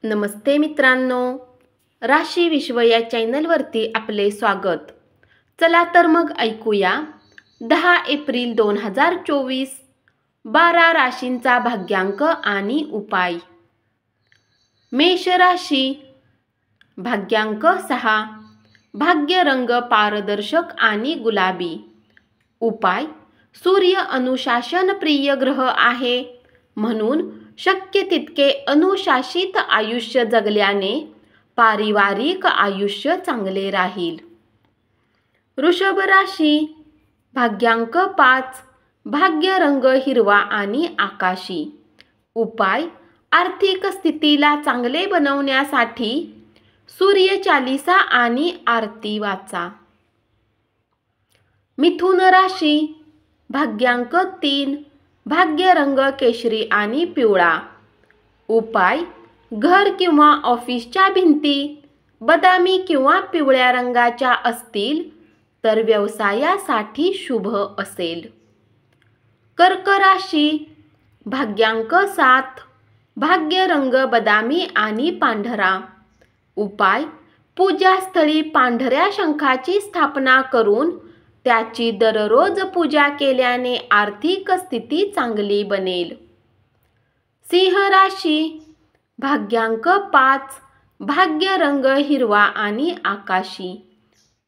नमस्ते मित्रांनो, राशी विश्व या चॅनलवरती आपले स्वागत. चला तर मग ऐकूया 10 एप्रिल 2024 12 राशींचा भाग्यांक आणि उपाय. मेष राशी, भाग्यांक 6, भाग्य रंग पारदर्शक आणि गुलाबी. उपाय: सूर्य अनुशासन प्रिय ग्रह आहे, म्हणून शक्य तितके अनुशासित आयुष्य जगल्याने पारिवारिक आयुष्य चांगले राहील. वृषभ राशी, भाग्यांक 5, भाग्य रंग हिरवा आणि आकाशी. उपाय: आर्थिक स्थितीला चांगले बनवण्यासाठी सूर्य चालिसा आणि आरती वाचा. मिथुन राशी, भाग्यांक 3, भाग्य रंग केशरी आणि पिवळा. उपाय: घर किंवा ऑफिसच्या भिंती बदामी किंवा पिवळ्या रंगाच्या असतील तर व्यवसायासाठी शुभ असेल. कर्क राशी, भाग्यांक 7, भाग्य रंग बदामी आणि पांढरा. उपाय: पूजास्थळी पांढऱ्या शंखाची स्थापना करून त्याची दररोज पूजा केल्याने आर्थिक स्थिती चांगली बनेल. सिंह राशी, भाग्यांक 5, भाग्य रंग हिरवा आणि आकाशी.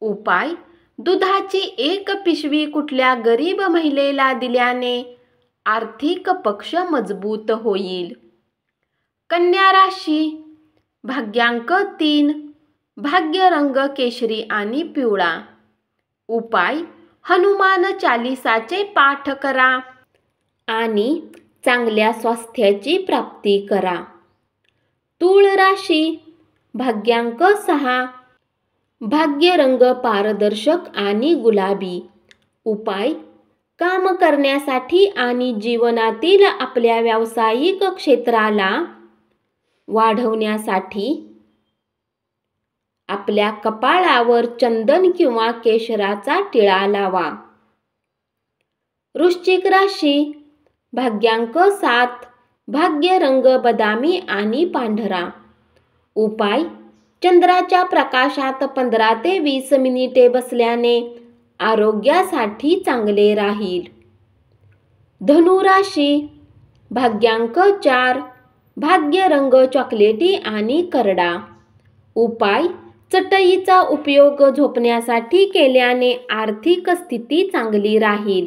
उपाय: दुधाची 1 पिशवी कुठल्या गरीब महिलेला दिल्याने आर्थिक पक्ष मजबूत होईल. कन्या राशी, भाग्यांक 3, भाग्य रंग केशरी आणि पिवळा. उपाय: हनुमान चालिसाचे पाठ करा आणि चांगल्या स्वास्थ्याची प्राप्ती करा. तूळ राशी, भाग्यांक 6, भाग्य रंग पारदर्शक आणि गुलाबी. उपाय: काम करण्यासाठी आणि जीवनातील आपल्या व्यावसायिक क्षेत्राला वाढवण्यासाठी आपल्या कपाळावर चंदन किंवा केशराचा टिळा लावा. वृश्चिक राशी, भाग्यांक 7, भाग्य रंग बदामी आणि पांढरा. उपाय: चंद्राच्या प्रकाशात 15 ते 20 मिनिटे बसल्याने आरोग्यासाठी चांगले राहील. धनु राशी, भाग्यांक 4, भाग्य रंग चॉकलेटी आणि करडा. उपाय: चटईचा उपयोग झोपण्यासाठी केल्याने आर्थिक स्थिती चांगली राहील.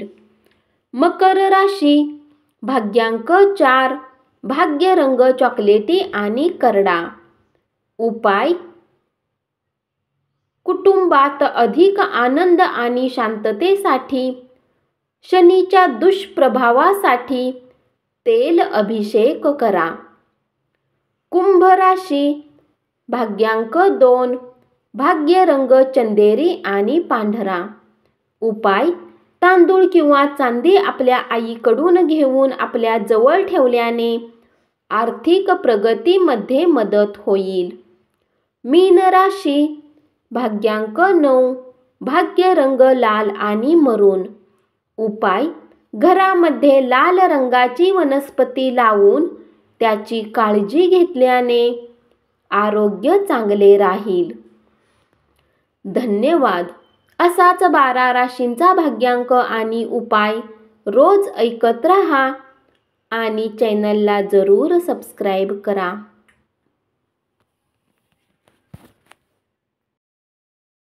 मकर राशी, भाग्यांक 4, भाग्य रंग चॉकलेटी आणि करडा. उपाय: कुटुंबात अधिक आनंद आणि शांततेसाठी शनीच्या दुष्प्रभावासाठी तेल अभिषेक करा. कुंभ राशी, भाग्यांक 2, भाग्य रंग चंदेरी आणि पांढरा. उपाय: तांदूळ किंवा चांदी आपल्या आईकडून घेऊन आपल्या जवळ ठेवल्याने आर्थिक प्रगतीमध्ये मदत होईल. मीन राशी, भाग्यांक 9, भाग्य रंग लाल आणि मरून. उपाय: घरामध्ये लाल रंगाची वनस्पती लावून त्याची काळजी घेतल्याने आरोग्य चांगले राहील. धन्यवाद. असाच 12 राशींचा भाग्यांक आणि उपाय रोज ऐकत रहा आणि चॅनलला जरूर सबस्क्राईब करा.